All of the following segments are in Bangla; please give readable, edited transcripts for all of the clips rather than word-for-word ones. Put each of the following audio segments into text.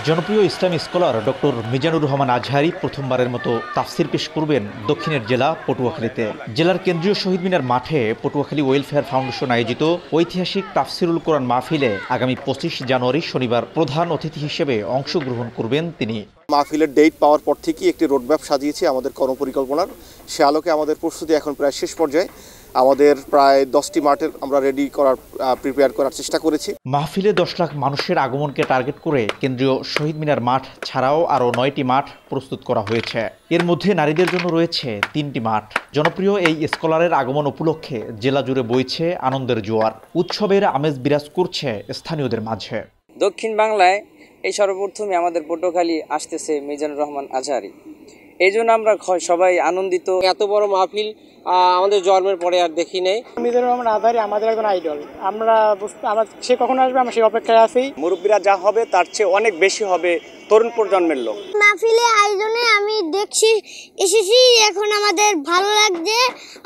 জনপ্রিয় ইসলামী স্কলার ডক্টর মিজানুর রহমান আজহারি প্রথমবারের মতো তাফসির পেশ করবেন দক্ষিণের জেলা পটুয়াখালীতে। জেলার কেন্দ্রীয় শহীদ মিনার মাঠে পটুয়াখালী ওয়েলফেয়ার ফাউন্ডেশন আয়োজিত ঐতিহাসিক তাফসিরুল কোরআন মাহফিলে আগামী 25 জানুয়ারি শনিবার প্রধান অতিথি হিসেবে অংশগ্রহণ করবেন তিনি। মাহফিলের ডেট পাওয়ার পর থেকেই একটি রোডম্যাপ সাজিয়েছি আমাদের কর্মপরিকল্পনার। সে আলোকে আমাদের প্রস্তুতি এখন প্রায় শেষ পর্যায়ে। আমাদের প্রায় 10টি মাঠের আমরা প্রিপেয়ার করার চেষ্টা করেছি। মাহফিলে 10 লাখ মানুষের আগমনকে টার্গেট করে কেন্দ্রীয় শহীদ মিনার মাঠ ছাড়াও আরও 9টি মাঠ প্রস্তুত করা হয়েছে। এর মধ্যে নারীদের জন্য রয়েছে 3টি মাঠ। জনপ্রিয় এই স্কলারের আগমন উপলক্ষে জেলা জুড়ে বইছে আনন্দের জোয়ার। উৎসবের আমেজ বিরাজ করছে স্থানীয়দের মাঝে। দক্ষিণ বাংলায় এই সর্বপ্রথমে আমাদের পটুয়াখালী আসতেছে মিজানুর রহমান আজহারি। এই জন্য আমরা সবাই আনন্দিত। এত বড় মাহফিল আমাদের জন্মের পরে আর দেখি নেই। মিজানুর রহমান আজহারি আমাদের একজন আইডল। আমরা সে কখন আসবে আমরা সেই অপেক্ষায় আছি। মুরব্বীরা যা হবে তার চেয়ে অনেক বেশি হবে তরুণ প্রজন্মের লোক। মাহফিলে আয়োজনে আমি এসেছি, এখন আমাদের ভালো লাগছে।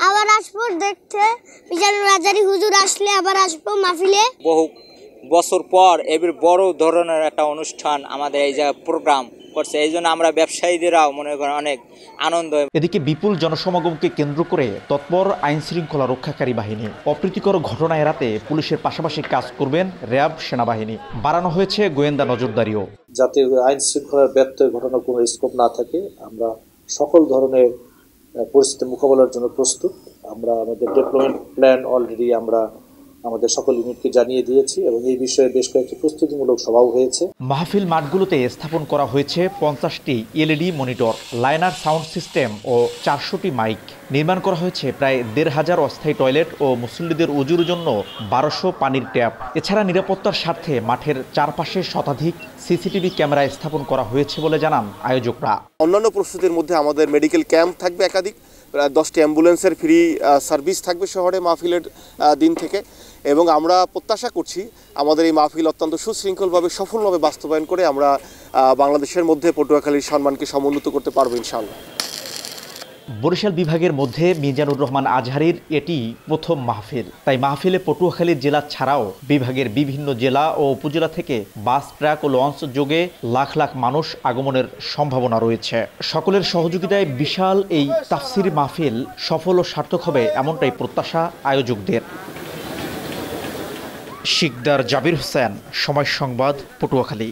আবার আসবো দেখতে। মিজানুর আজহারি হুজুর আসলে আবার আসবো মাহফিলে। বহু বছর পর এবার বড় ধরনের একটা অনুষ্ঠান আমাদের এই জায়গায় প্রোগ্রাম করছে, এই জন্য আমরা ব্যবসায়ীদেরাও মনে করেন অনেক আনন্দ। এদিকে বিপুল জনসমাগমকে কেন্দ্র করে তৎপর আইন শৃঙ্খলা রক্ষাকারী বাহিনী। অপ্রীতিকর ঘটনা এড়াতে পুলিশের পাশাপাশি কাজ করবেন র্যাব সেনাবাহিনী। বাড়ানো হয়েছে গোয়েন্দা নজরদারিও। যাতে আইন শৃঙ্খলার ব্যত্যয় ঘটানোর কোনো স্কোপ না থাকে, আমরা সকল ধরনের পরিস্থিতি মোকাবেলার জন্য প্রস্তুত। আমরা আমাদের ডেভেলপমেন্ট প্ল্যান অলরেডি আমরা আমাদের সকল ইউনিটকে জানিয়ে দিয়েছি এবং এই বিষয়ে বেশ কয়েকটি প্রস্তুতিমূলক সভাও হয়েছে। মাহফিল মাঠগুলোতে স্থাপন করা হয়েছে 50টি LED monitor, liner sound system ও 400টি মাইক। নির্মাণ করা হয়েছে প্রায় 1500 অস্থায়ী টয়লেট ও মুসল্লিদের উজুর জন্য 1200 পানির ট্যাপ। এছাড়া নিরাপত্তার স্বার্থে মাঠের চারপাশে শতাধিক সিসিটিভি ক্যামেরা স্থাপন করা হয়েছে বলে জানান আয়োজকরা। অন্যান্য প্রস্তুতির মধ্যে আমাদের মেডিকেল ক্যাম্প থাকবে একাধিক, 10টি অ্যাম্বুলেন্সের ফ্রি সার্ভিস থাকবে শহরে মাহফিলের দিন থেকে। এবং আমরা প্রত্যাশা করছি আমাদের এই মাহফিল অত্যন্ত সুশৃঙ্খলভাবে সফলভাবে বাস্তবায়ন করে আমরা বাংলাদেশের মধ্যে পটুয়াখালীর সম্মানকে সমুন্নত করতে পারবো ইনশাআল্লাহ। বরিশাল বিভাগের মধ্যে মিজানুর রহমান আজহারির এটি প্রথম মাহফিল। তাই মাহফিলে পটুয়াখালী জেলা ছাড়াও বিভাগের বিভিন্ন জেলা ও উপজেলা থেকে বাস, ট্রাক ও লঞ্চ যোগে লাখ লাখ মানুষ আগমনের সম্ভাবনা রয়েছে। সকলের সহযোগিতায় বিশাল এই তাফসির মাহফিল সফল ও সার্থক হবে এমনটাই প্রত্যাশা আয়োজকদের। শিকদার জাবির হোসেন, সময় সংবাদ, পটুয়াখালী।